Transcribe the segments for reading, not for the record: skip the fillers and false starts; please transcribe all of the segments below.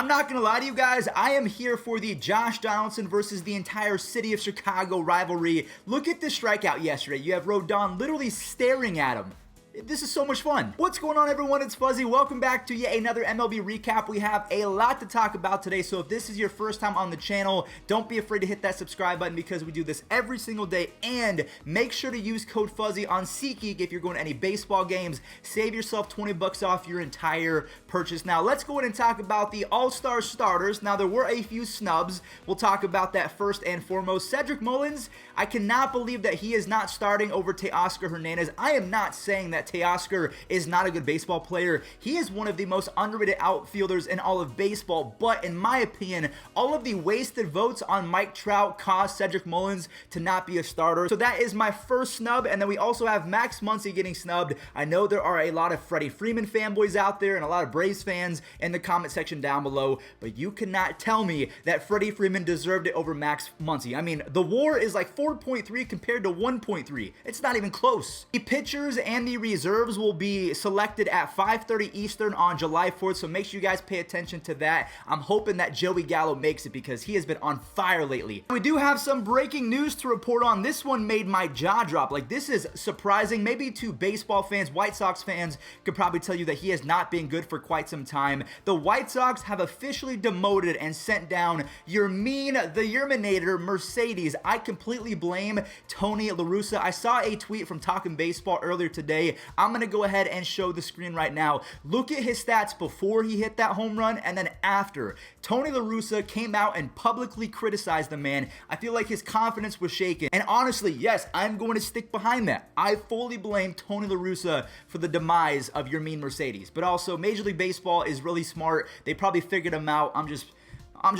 I'm not gonna lie to you guys, I am here for the Josh Donaldson versus the entire city of Chicago rivalry. Look at the strikeout yesterday. You have Rodon literally staring at him. This is so much fun. What's going on, everyone? It's Fuzzy. Welcome back to yet another MLB recap. We have a lot to talk about today, so if this is your first time on the channel, don't be afraid to hit that subscribe button because we do this every single day, and make sure to use code Fuzzy on SeatGeek if you're going to any baseball games. Save yourself 20 bucks off your entire purchase. Now, let's go ahead and talk about the All-Star starters. Now, there were a few snubs. We'll talk about that first and foremost. Cedric Mullins, I cannot believe that he is not starting over Teoscar Hernandez. I am not saying that Teoscar is not a good baseball player. He is one of the most underrated outfielders in all of baseball, but in my opinion, all of the wasted votes on Mike Trout caused Cedric Mullins to not be a starter. So that is my first snub, and then we also have Max Muncy getting snubbed. I know there are a lot of Freddie Freeman fanboys out there and a lot of Braves fans in the comment section down below, but you cannot tell me that Freddie Freeman deserved it over Max Muncy. I mean, the WAR is like 4.3 compared to 1.3. It's not even close. The pitchers and the reserves will be selected at 5:30 Eastern on July 4th, so make sure you guys pay attention to that. I'm hoping that Joey Gallo makes it because he has been on fire lately. We do have some breaking news to report on. This one made my jaw drop. Like, this is surprising. Maybe to baseball fans, White Sox fans could probably tell you that he has not been good for quite some time. The White Sox have officially demoted and sent down Yermin the Yerminator Mercedes. I completely blame Tony La Russa. I saw a tweet from Talking Baseball earlier today. I'm going to go ahead and show the screen right now. Look at his stats before he hit that home run and then after. Tony La Russa came out and publicly criticized the man. I feel like his confidence was shaken. And honestly, yes, I'm going to stick behind that. I fully blame Tony La Russa for the demise of Yermin Mercedes. But also, Major League Baseball is really smart. They probably figured him out. I'm just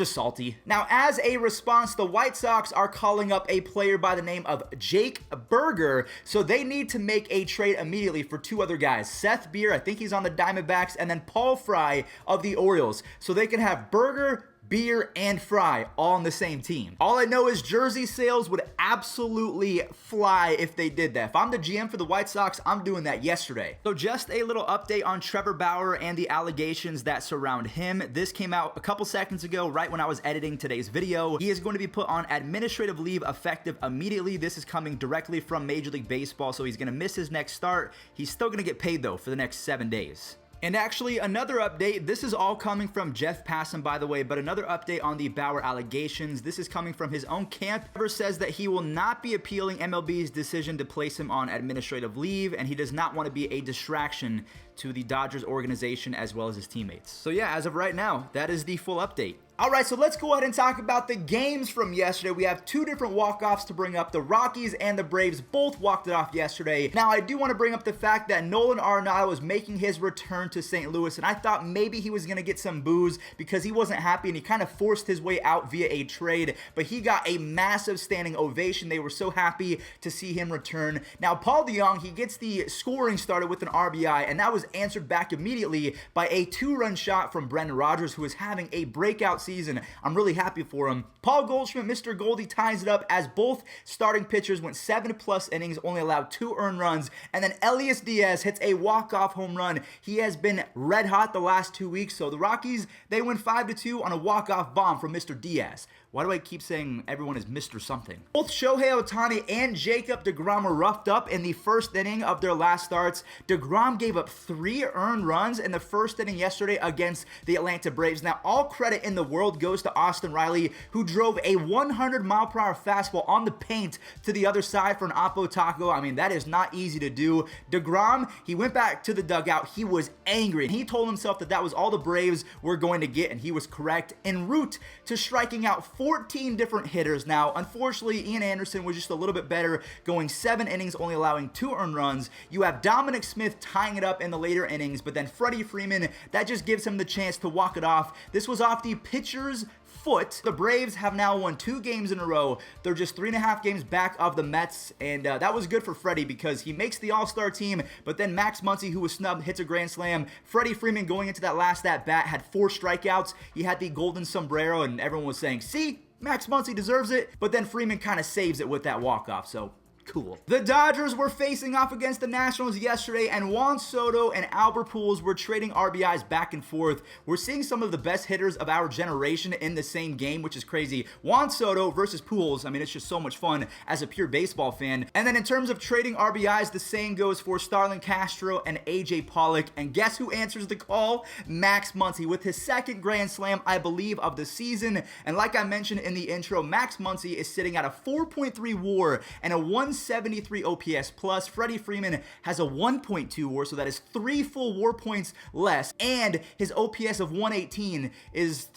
salty. Now, as a response, the White Sox are calling up a player by the name of Jake Burger, so they need to make a trade immediately for two other guys. Seth Beer, I think he's on the Diamondbacks, and then Paul Fry of the Orioles, so they can have Burger, Beer, and Fry all on the same team. All I know is jersey sales would absolutely fly if they did that. If I'm the GM for the White Sox, I'm doing that yesterday. So just a little update on Trevor Bauer and the allegations that surround him. This came out a couple seconds ago, right when I was editing today's video. He is going to be put on administrative leave effective immediately. This is coming directly from Major League Baseball, so he's going to miss his next start. He's still going to get paid, though, for the next 7 days. And actually, another update, this is all coming from Jeff Passan, by the way, but another update on the Bauer allegations. This is coming from his own camp. Trevor says that he will not be appealing MLB's decision to place him on administrative leave, and he does not want to be a distraction to the Dodgers organization as well as his teammates. So yeah, as of right now, that is the full update. All right, so let's go ahead and talk about the games from yesterday. We have two different walk-offs to bring up. The Rockies and the Braves both walked it off yesterday. Now, I do want to bring up the fact that Nolan Arenado is making his return to St. Louis, and I thought maybe he was going to get some boos because he wasn't happy, and he kind of forced his way out via a trade, but he got a massive standing ovation. They were so happy to see him return. Now, Paul DeJong, he gets the scoring started with an RBI, and that was answered back immediately by a two-run shot from Brendan Rodgers, who is having a breakout season. I'm really happy for him. Paul Goldschmidt, Mr. Goldie, ties it up as both starting pitchers went 7+ innings, only allowed 2 earned runs, and then Elias Diaz hits a walk-off home run. He has been red hot the last 2 weeks, so the Rockies, they win 5-2 on a walk-off bomb from Mr. Diaz. Why do I keep saying everyone is Mr. something? Both Shohei Ohtani and Jacob deGrom were roughed up in the first inning of their last starts. DeGrom gave up 3 earned runs in the first inning yesterday against the Atlanta Braves. Now, all credit in the world goes to Austin Riley, who drove a 100-mile-per-hour fastball on the paint to the other side for an oppo taco. I mean, that is not easy to do. DeGrom, he went back to the dugout. He was angry. He told himself that that was all the Braves were going to get, and he was correct, en route to striking out 14 different hitters. Now, unfortunately, Ian Anderson was just a little bit better, going 7 innings, only allowing 2 earned runs. You have Dominic Smith tying it up in the later innings, but then Freddie Freeman, that just gives him the chance to walk it off. This was off the pitcher's foot. The Braves have now won 2 games in a row. They're just 3.5 games back of the Mets, and that was good for Freddie because he makes the All-Star team, but then Max Muncy, who was snubbed, hits a grand slam. Freddie Freeman, going into that last at-bat, had 4 strikeouts. He had the golden sombrero, and everyone was saying, see, Max Muncy deserves it, but then Freeman kind of saves it with that walk-off, so Cool. The Dodgers were facing off against the Nationals yesterday, and Juan Soto and Albert Pujols were trading RBIs back and forth. We're seeing some of the best hitters of our generation in the same game, which is crazy. Juan Soto versus Pujols, I mean, it's just so much fun as a pure baseball fan. And then in terms of trading RBIs, the same goes for Starlin Castro and AJ Pollock. And guess who answers the call? Max Muncy with his second grand slam, I believe, of the season. And like I mentioned in the intro, Max Muncy is sitting at a 4.3 WAR and a 173 OPS plus. Freddie Freeman has a 1.2 WAR, so that is 3 full WAR points less, and his OPS of 118 is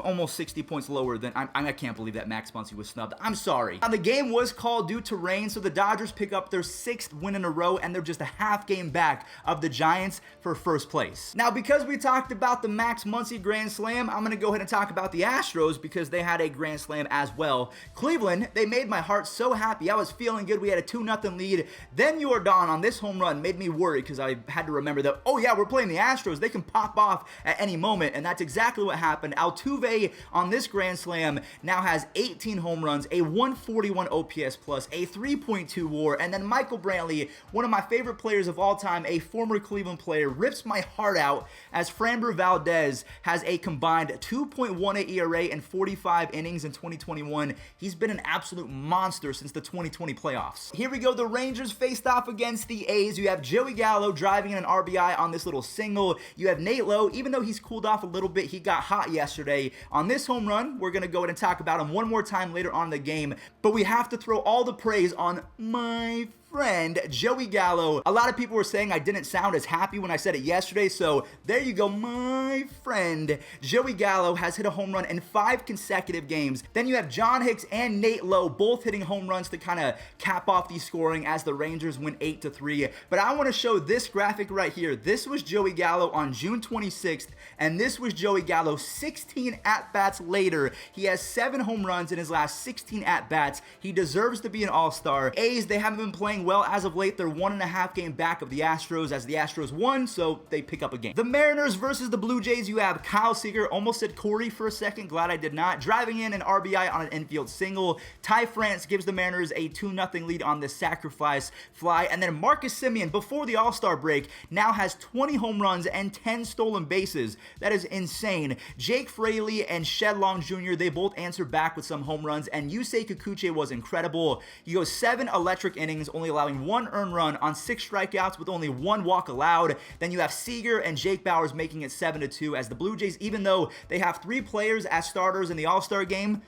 almost 60 points lower than. I can't believe that Max Muncy was snubbed. I'm sorry. Now, the game was called due to rain, so the Dodgers pick up their 6th win in a row, and they're just a half game back of the Giants for first place. Now, because we talked about the Max Muncy grand slam, I'm going to go ahead and talk about the Astros because they had a grand slam as well. Cleveland, they made my heart so happy. I was feeling good. We had a 2-0 lead. Then Jordan on this home run made me worry because I had to remember that, oh yeah, we're playing the Astros. They can pop off at any moment, and that's exactly what happened. Altuve on this grand slam now has 18 home runs, a 141 OPS plus, a 3.2 WAR, and then Michael Brantley, one of my favorite players of all time, a former Cleveland player, rips my heart out as Framber Valdez has a combined 2.18 ERA and 45 innings in 2021. He's been an absolute monster since the 2020 playoffs. Here we go. The Rangers faced off against the A's. You have Joey Gallo driving in an RBI on this little single. You have Nate Lowe. Even though he's cooled off a little bit, he got hot yesterday. On this home run, we're going to go ahead and talk about him one more time later on in the game, but we have to throw all the praise on my friend Joey Gallo. A lot of people were saying I didn't sound as happy when I said it yesterday, so there you go. My friend Joey Gallo has hit a home run in 5 consecutive games. Then you have John Hicks and Nate Lowe both hitting home runs to kind of cap off the scoring as the Rangers win 8-3. But I want to show this graphic right here. This was Joey Gallo on June 26th, and this was Joey Gallo 16 at-bats later. He has 7 home runs in his last 16 at-bats. He deserves to be an all-star. A's, they haven't been playing well as of late. They're 1.5 game back of the Astros as the Astros won, so they pick up a game. The Mariners versus the Blue Jays, you have Kyle Seager, almost said Corey for a second, glad I did not, driving in an RBI on an infield single. Ty France gives the Mariners a 2-0 lead on this sacrifice fly, and then Marcus Semien, before the All-Star break, now has 20 home runs and 10 stolen bases. That is insane. Jake Fraley and Shed Long Jr., they both answered back with some home runs, and Yusei Kikuchi was incredible. He goes 7 electric innings, only allowing 1 earned run on 6 strikeouts with only 1 walk allowed. Then you have Seager and Jake Bauers making it 7-2 as the Blue Jays, even though they have 3 players as starters in the All-Star game,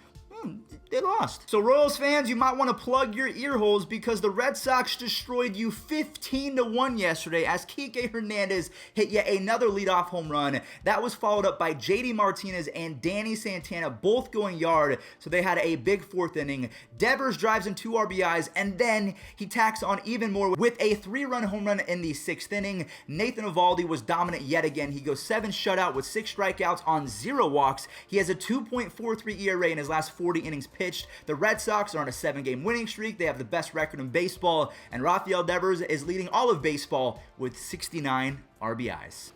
they lost. So Royals fans, you might want to plug your ear holes because the Red Sox destroyed you 15-1 yesterday as Kike Hernandez hit yet another leadoff home run. That was followed up by JD Martinez and Danny Santana both going yard, so they had a big 4th inning. Devers drives in 2 RBIs, and then he tacks on even more with a 3-run home run in the 6th inning. Nathan Eovaldi was dominant yet again. He goes 7 shutout with 6 strikeouts on 0 walks. He has a 2.43 ERA in his last 40 innings pitched. The Red Sox are on a 7-game winning streak. They have the best record in baseball, and Rafael Devers is leading all of baseball with 69 RBIs.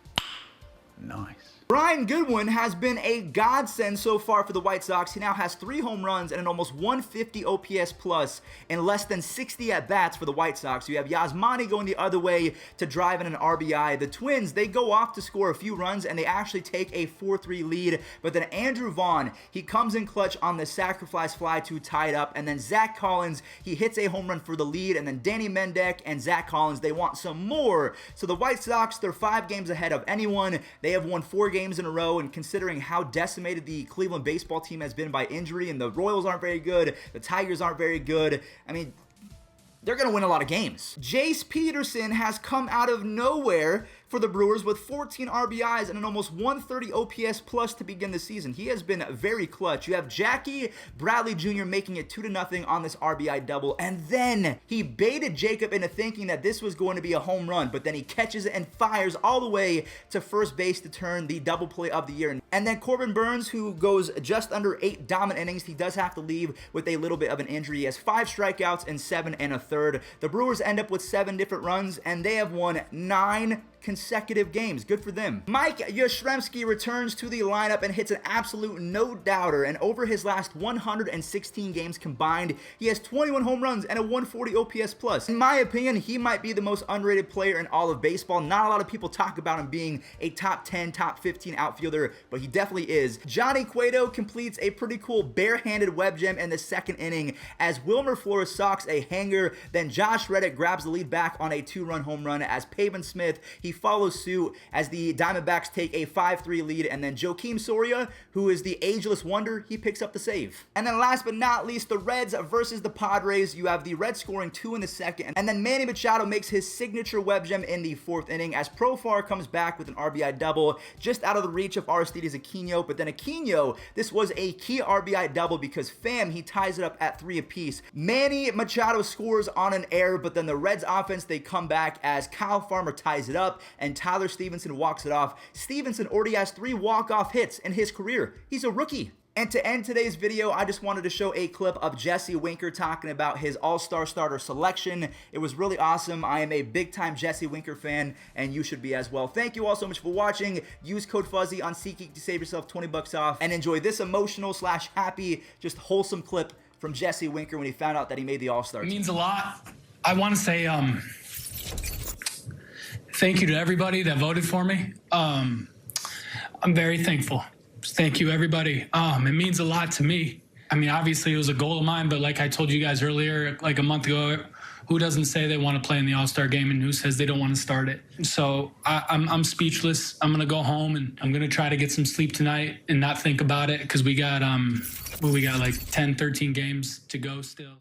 Nice. Brian Goodwin has been a godsend so far for the White Sox. He now has 3 home runs and an almost 150 OPS plus in less than 60 at-bats for the White Sox. You have Yasmani going the other way to drive in an RBI. The Twins, they go off to score a few runs, and they actually take a 4-3 lead. But then Andrew Vaughn, he comes in clutch on the sacrifice fly to tie it up. And then Zach Collins, he hits a home run for the lead. And then Danny Mendick and Zach Collins, they want some more. So the White Sox, they're 5 games ahead of anyone. They have won 4 games in a row, and considering how decimated the Cleveland baseball team has been by injury, and the Royals aren't very good, the Tigers aren't very good, I mean, they're going to win a lot of games. Jace Peterson has come out of nowhere for the Brewers with 14 RBIs and an almost 130 OPS plus to begin the season. He has been very clutch. You have Jackie Bradley Jr. making it 2-0 on this RBI double, and then he baited Jacob into thinking that this was going to be a home run, but then he catches it and fires all the way to first base to turn the double play of the year. And then Corbin Burns, who goes just under 8 dominant innings, he does have to leave with a little bit of an injury. He has 5 strikeouts and 7 1/3. The Brewers end up with 7 different runs, and they have won 9 consecutive games. Good for them. Mike Yastrzemski returns to the lineup and hits an absolute no-doubter, and over his last 116 games combined, he has 21 home runs and a 140 OPS plus. In my opinion, he might be the most underrated player in all of baseball. Not a lot of people talk about him being a top 10, top 15 outfielder, but he definitely is. Johnny Cueto completes a pretty cool barehanded web gem in the second inning as Wilmer Flores socks a hanger. Then Josh Reddick grabs the lead back on a 2-run home run as Pavin Smith, he follows suit as the Diamondbacks take a 5-3 lead, and then Joakim Soria, who is the ageless wonder, he picks up the save. And then last but not least, the Reds versus the Padres. You have the Reds scoring 2 in the second, and then Manny Machado makes his signature web gem in the 4th inning as Profar comes back with an RBI double just out of the reach of Aristides Aquino. But then Aquino, this was a key RBI double because he ties it up at 3 apiece. Manny Machado scores on an error, but then the Reds offense, they come back as Kyle Farmer ties it up and Tyler Stevenson walks it off. Stevenson already has 3 walk-off hits in his career. He's a rookie. And to end today's video, I just wanted to show a clip of Jesse Winker talking about his all-star starter selection. It was really awesome. I am a big-time Jesse Winker fan, and you should be as well. Thank you all so much for watching. Use code Fuzzy on SeatGeek to save yourself 20 bucks off, and enjoy this emotional / happy, just wholesome clip from Jesse Winker when he found out that he made the all-star team. It means a lot. I want to say thank you to everybody that voted for me. I'm very thankful. Thank you, everybody. It means a lot to me. I mean, obviously it was a goal of mine, but like I told you guys earlier, like a month ago, who doesn't say they want to play in the All-Star game and who says they don't want to start it? So I'm speechless. I'm going to go home and I'm going to try to get some sleep tonight and not think about it because we got like 10, 13 games to go still.